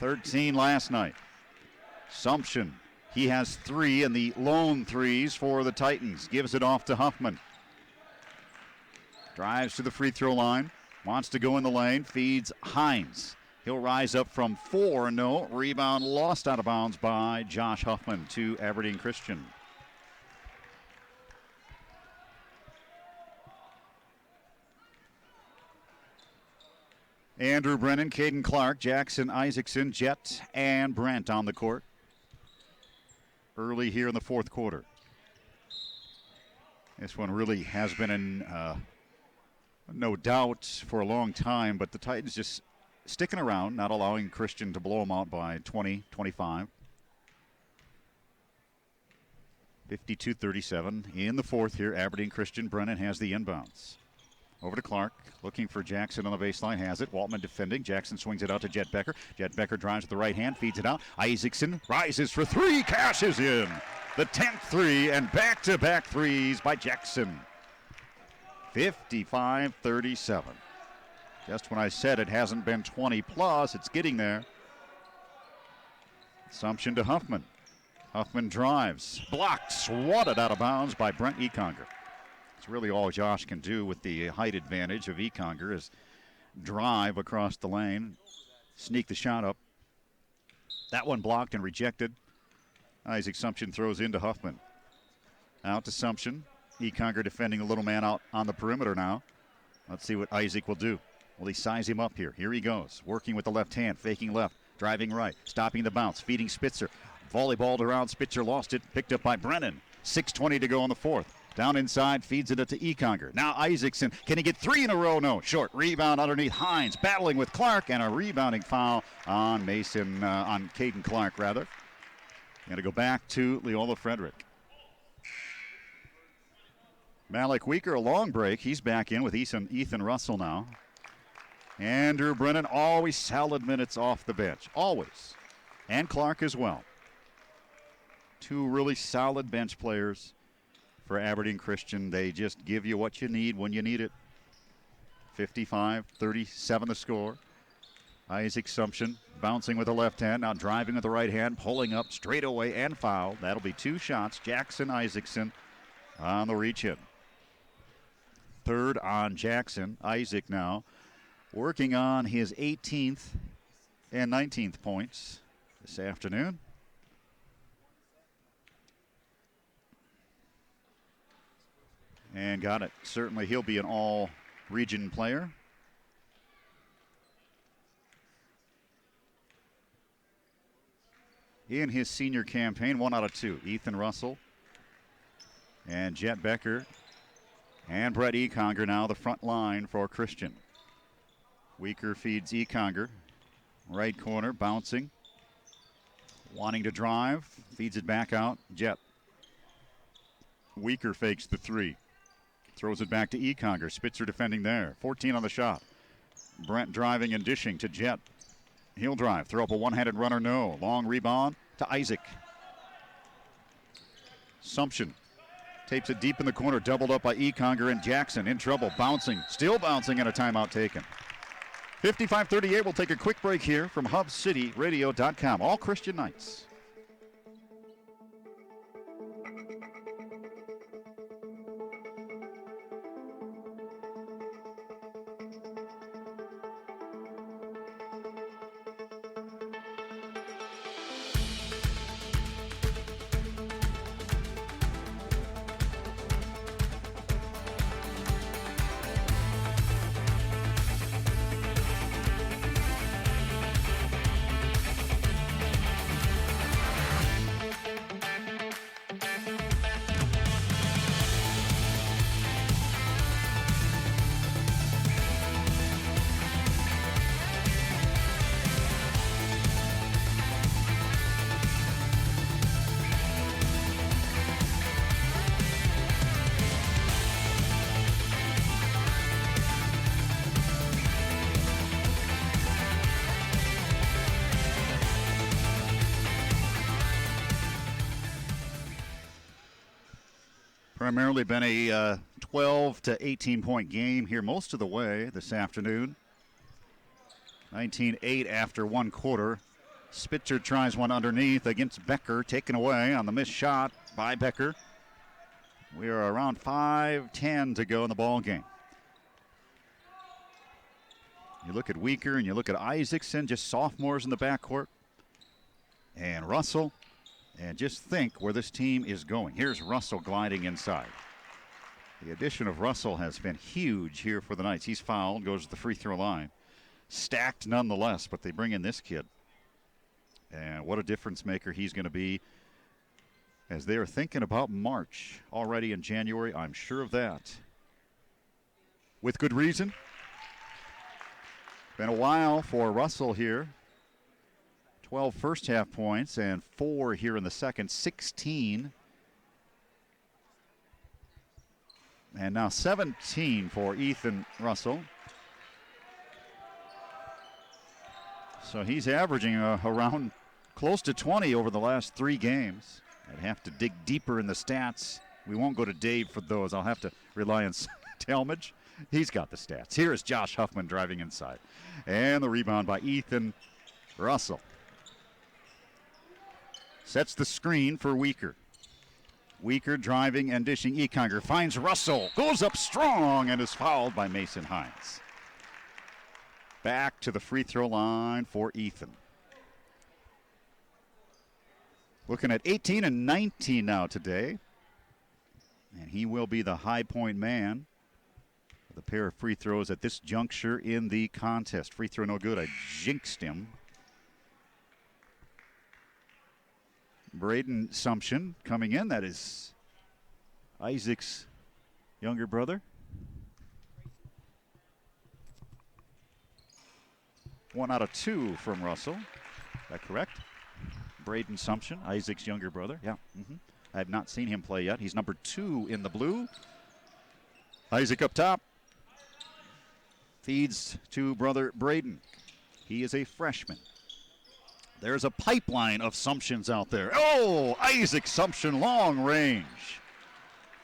13 last night. Sumption, he has 3 in the lone threes for the Titans. Gives it off to Huffman. Drives to the free throw line. Wants to go in the lane. Feeds Hines. He'll rise up from 4. No. Rebound lost out of bounds by Josh Huffman to Aberdeen Christian. Andrew Brennan, Caden Clark, Jackson Isaacson, Jet, and Brent on the court. Early here in the fourth quarter. This one really has been in no doubt for a long time, but the Titans just sticking around, not allowing Christian to blow them out by 20, 25. 52-37 in the fourth here. Aberdeen Christian. Brennan has the inbounds. Over to Clark, looking for Jackson on the baseline, has it. Waltman defending. Jackson swings it out to Jet Becker. Jet Becker drives with the right hand, feeds it out. Isaacson rises for 3, cashes in. The 10th three, and back-to-back threes by Jackson. 55-37. Just when I said it hasn't been 20 plus, it's getting there. Assumption to Huffman. Huffman drives, blocked, swatted out of bounds by Brent Econger. It's really all Josh can do with the height advantage of Econger is drive across the lane, sneak the shot up. That one blocked and rejected. Isaac Sumption throws into Huffman. Out to Sumption. Econger defending the little man out on the perimeter now. Let's see what Isaac will do. Will he size him up here? Here he goes, working with the left hand, faking left, driving right, stopping the bounce, feeding Spitzer. Volleyballed around, Spitzer lost it, picked up by Brennan. 6:20 to go in the fourth. Down inside, feeds it to Econger. Now Isaacson, can he get 3 in a row? No, short. Rebound underneath Hines, battling with Clark, and a rebounding foul on Caden Clark, rather. Got to go back to Leola Frederick. Malik Weaker, a long break. He's back in with Ethan Russell now. Andrew Brennan, always solid minutes off the bench. Always. And Clark as well. 2 really solid bench players for Aberdeen Christian. They just give you what you need when you need it. 55-37 the score. Isaac Sumption bouncing with the left hand, now driving with the right hand, pulling up straight away and foul. That'll be 2 shots. Jackson Isaacson on the reach in. Third on Jackson. Isaac now working on his 18th and 19th points this afternoon. And got it. Certainly he'll be an all-region player. In his senior campaign, 1 out of 2. Ethan Russell and Jet Becker and Brett Econger now the front line for Christian. Weaker feeds Econger. Right corner, bouncing. Wanting to drive, feeds it back out. Jet. Weaker fakes the 3. Throws it back to Econger. Spitzer defending there. 14 on the shot. Brent driving and dishing to Jet. He'll drive. Throw up a one-handed runner, no. Long rebound to Isaac. Sumption tapes it deep in the corner, doubled up by Econger and Jackson. In trouble, bouncing, still bouncing, and a timeout taken. 55-38, we'll take a quick break here from HubCityRadio.com. All Christian nights. Primarily been a 12 to 18 point game here most of the way this afternoon. 19-8 after one quarter. Spitzer tries one underneath against Becker, taken away on the missed shot by Becker. We are around 5:10 to go in the ball game. You look at Weaker and you look at Isaacson, just sophomores in the backcourt, and Russell, and just think where this team is going. Here's Russell gliding inside. The addition of Russell has been huge here for the Knights. He's fouled, goes to the free throw line. Stacked nonetheless, but they bring in this kid. And what a difference maker he's going to be as they are thinking about March already in January. I'm sure of that. With good reason. Been a while for Russell here. 12 first half points and 4 here in the second, 16. And now 17 for Ethan Russell. So he's averaging around close to 20 over the last 3 games. I'd have to dig deeper in the stats. We won't go to Dave for those. I'll have to rely on Talmadge. He's got the stats. Here is Josh Huffman driving inside. And the rebound by Ethan Russell. Sets the screen for Weaker. Weaker driving and dishing. Econger finds Russell. Goes up strong and is fouled by Mason Hines. Back to the free throw line for Ethan. Looking at 18 and 19 now today. And he will be the high point man. The pair of free throws at this juncture in the contest. Free throw no good. I jinxed him. Braden Sumption coming in. That is Isaac's younger brother. 1 out of 2 from Russell. Is that correct? Braden Sumption, Isaac's younger brother. Yeah. I have not seen him play yet. He's number 2 in the blue. Isaac up top. Feeds to brother Braden. He is a freshman. There's a pipeline of Sumptions out there. Oh, Isaac Sumption, long range.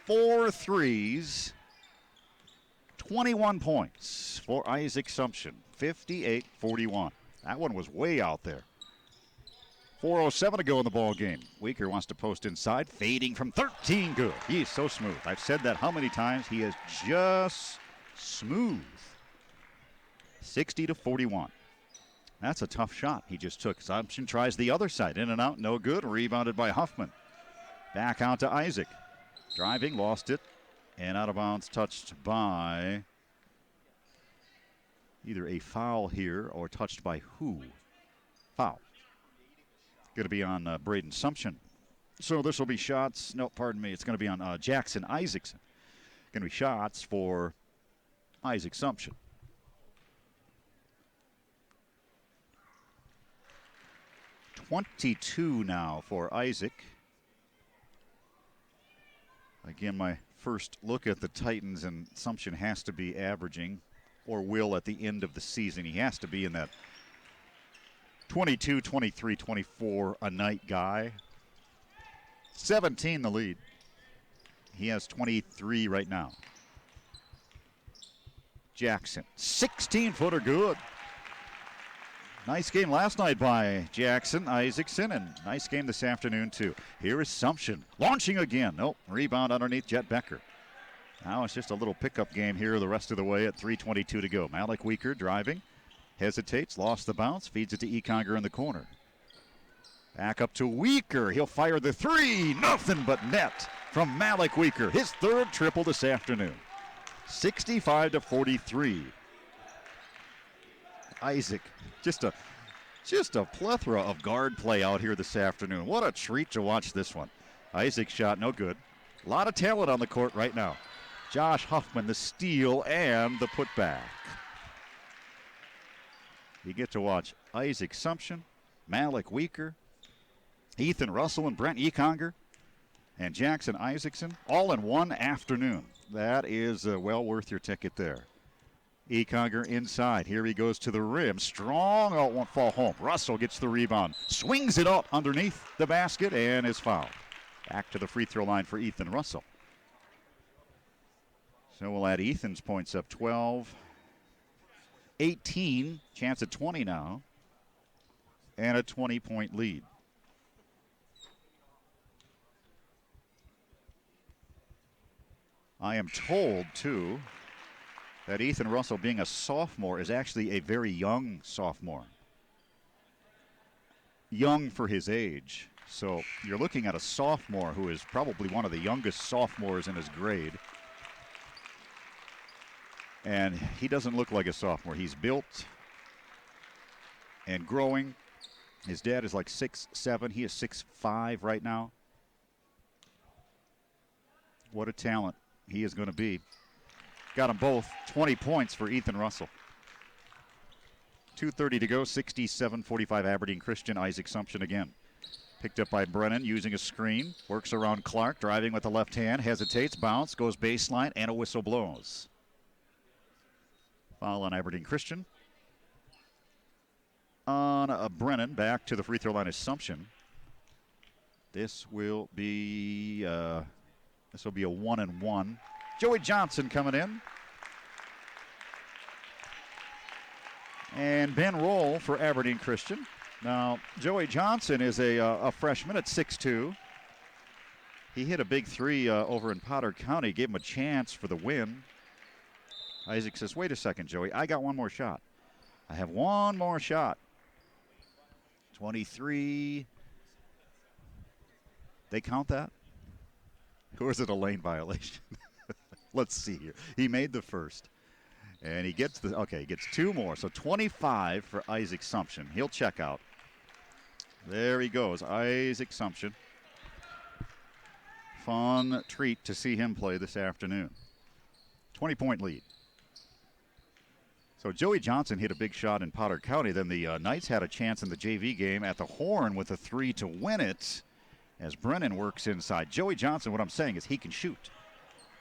4 threes. 21 points for Isaac Sumption. 58-41. That one was way out there. 4:07 to go in the ball game. Weaker wants to post inside. Fading from 13. Good. He is so smooth. I've said that how many times? He is just smooth. 60-41. That's a tough shot he just took. Sumption tries the other side. In and out. No good. Rebounded by Huffman. Back out to Isaac. Driving. Lost it. And out of bounds. Touched by either a foul here or touched by who? Foul. Going to be on Braden Sumption. So this will be shots. No, pardon me. It's going to be on Jackson Isaacson. Going to be shots for Isaac Sumption. .22 now for Isaac. Again, my first look at the Titans, and Sumption has to be averaging, or will at the end of the season. He has to be in that 22, 23, 24 a night guy. 17 the lead. He has 23 right now. Jackson, 16-footer good. Nice game last night by Jackson Isaacson, and nice game this afternoon too. Here is Sumption launching again. Nope, rebound underneath Jet Becker. Now it's just a little pickup game here the rest of the way at 3:22 to go. Malik Weaker driving, hesitates, lost the bounce, feeds it to Econger in the corner. Back up to Weaker. He'll fire the 3. Nothing but net from Malik Weaker. His 3rd triple this afternoon. 65-43. Isaac, just a plethora of guard play out here this afternoon. What a treat to watch this one. Isaac's shot, no good. A lot of talent on the court right now. Josh Huffman, the steal and the putback. You get to watch Isaac Sumption, Malik Weaker, Ethan Russell and Brent Econger, and Jackson Isaacson all in one afternoon. That is well worth your ticket there. Econger inside. Here he goes to the rim. Strong. Oh, it won't fall home. Russell gets the rebound. Swings it up underneath the basket and is fouled. Back to the free throw line for Ethan Russell. So we'll add Ethan's points up 12, 18, chance at 20 now, and a 20-point lead. I am told, too, that Ethan Russell, being a sophomore, is actually a very young sophomore. Young for his age. So you're looking at a sophomore who is probably one of the youngest sophomores in his grade. And he doesn't look like a sophomore. He's built and growing. His dad is like 6'7". He is 6'5" right now. What a talent he is going to be. Got them both. 20 points for Ethan Russell. 2:30 to go. 67-45 Aberdeen Christian. Isaac Sumption again. Picked up by Brennan using a screen. Works around Clark. Driving with the left hand. Hesitates. Bounce. Goes baseline. And a whistle blows. Foul on Aberdeen Christian. On Brennan. Back to the free throw line. Assumption. This will be a 1-and-1. Joey Johnson coming in. And Ben Roll for Aberdeen Christian. Now, Joey Johnson is a freshman at 6'2". He hit a big three over in Potter County, gave him a chance for the win. Isaac says, wait a second, Joey, I got one more shot. I have one more shot. 23. They count that? Or is it a lane violation? Let's see here. He made the first. And he gets he gets two more. So 25 for Isaac Sumption. He'll check out. There he goes, Isaac Sumption. Fun treat to see him play this afternoon. 20-point lead. So Joey Johnson hit a big shot in Potter County. Then the Knights had a chance in the JV game at the Horn with a 3 to win it as Brennan works inside. Joey Johnson, what I'm saying is he can shoot.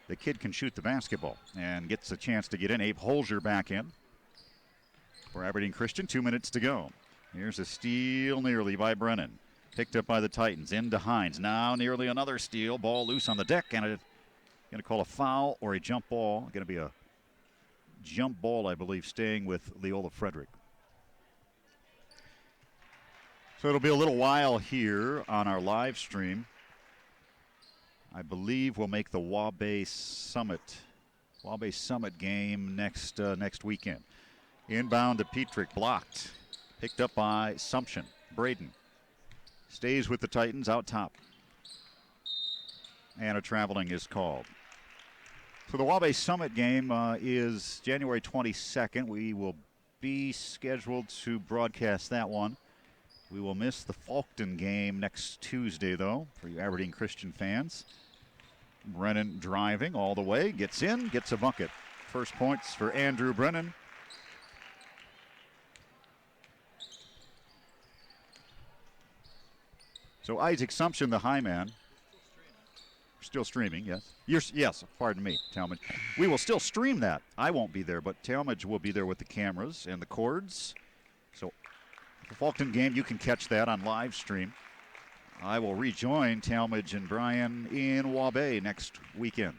The kid can shoot the basketball and gets a chance to get in. Abe Holzer back in for Aberdeen Christian. 2 minutes to go. Here's a steal nearly by Brennan. Picked up by the Titans. Into Hines. Now nearly another steal. Ball loose on the deck. And going to call a foul or a jump ball. Going to be a jump ball, I believe, staying with Leola Frederick. So it'll be a little while here on our live stream. I believe we'll make the Waubay Summit game next weekend. Inbound to Petrick, blocked. Picked up by Sumption. Braden stays with the Titans out top. And a traveling is called. So the Waubay Summit game is January 22nd. We will be scheduled to broadcast that one. We will miss the Faulkton game next Tuesday, though, for you Aberdeen Christian fans. Brennan driving all the way, gets in, gets a bucket. First points for Andrew Brennan. So Isaac Sumption, the high man. Still streaming, yes. Yes, pardon me, Talmadge. We will still stream that. I won't be there, but Talmadge will be there with the cameras and the cords. So the Faulkton game, you can catch that on live stream. I will rejoin Talmadge and Brian in Waubay next weekend.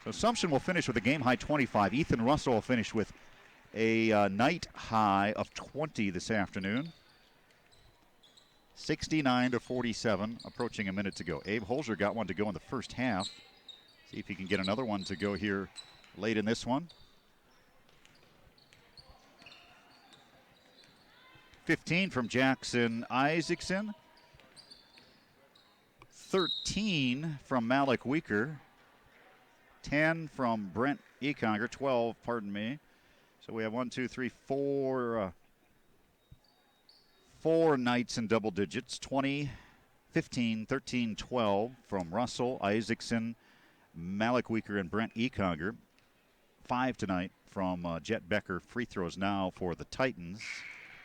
So Sumption will finish with a game high 25. Ethan Russell will finish with a night high of 20 this afternoon. 69-47, approaching a minute to go. Abe Holzer got one to go in the first half. See if he can get another one to go here late in this one. 15 from Jackson Isaacson. 13 from Malik Weaker. 10 from Brent Econger. 12, pardon me. So we have 4 Knights in double digits. 20, 15, 13, 12 from Russell, Isaacson, Malik Weaker, and Brent Econger. 5 tonight from Jet Becker. Free throws now for the Titans.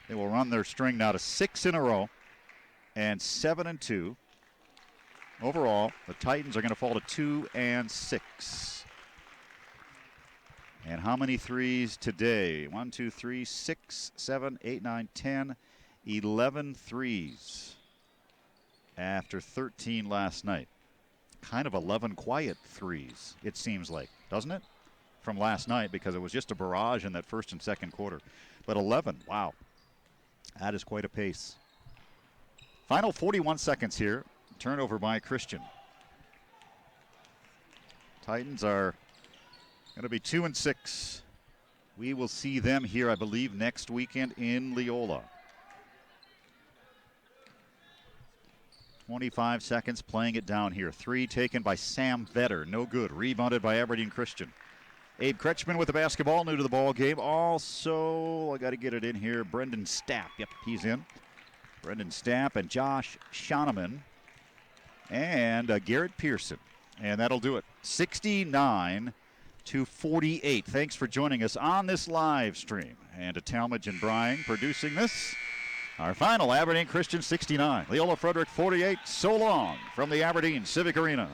They will run their string now to 6 in a row and 7-2. Overall, the Titans are going to fall to 2 and 6. And how many threes today? 1, 2, 3, 6, 7, 8, 9, 10, 11 threes after 13 last night. Kind of 11 quiet threes, it seems like, doesn't it? from last night because it was just a barrage in that first and second quarter. But 11, wow. That is quite a pace. Final 41 seconds here. Turnover by Christian. Titans are going to be 2-6. We will see them here, I believe, next weekend in Leola. 25 seconds playing it down here. 3 taken by Sam Vetter. No good. Rebounded by Aberdeen Christian. Abe Kretschmann with the basketball, new to the ball game. Also, I got to get it in here, Brendan Stapp. Yep, he's in. Brendan Stapp and Josh Shoneman and Garrett Pearson. And that'll do it. 69-48. Thanks for joining us on this live stream. And to Talmadge and Bryan producing this. Our final, Aberdeen Christian 69, Leola Frederick 48. So long from the Aberdeen Civic Arena.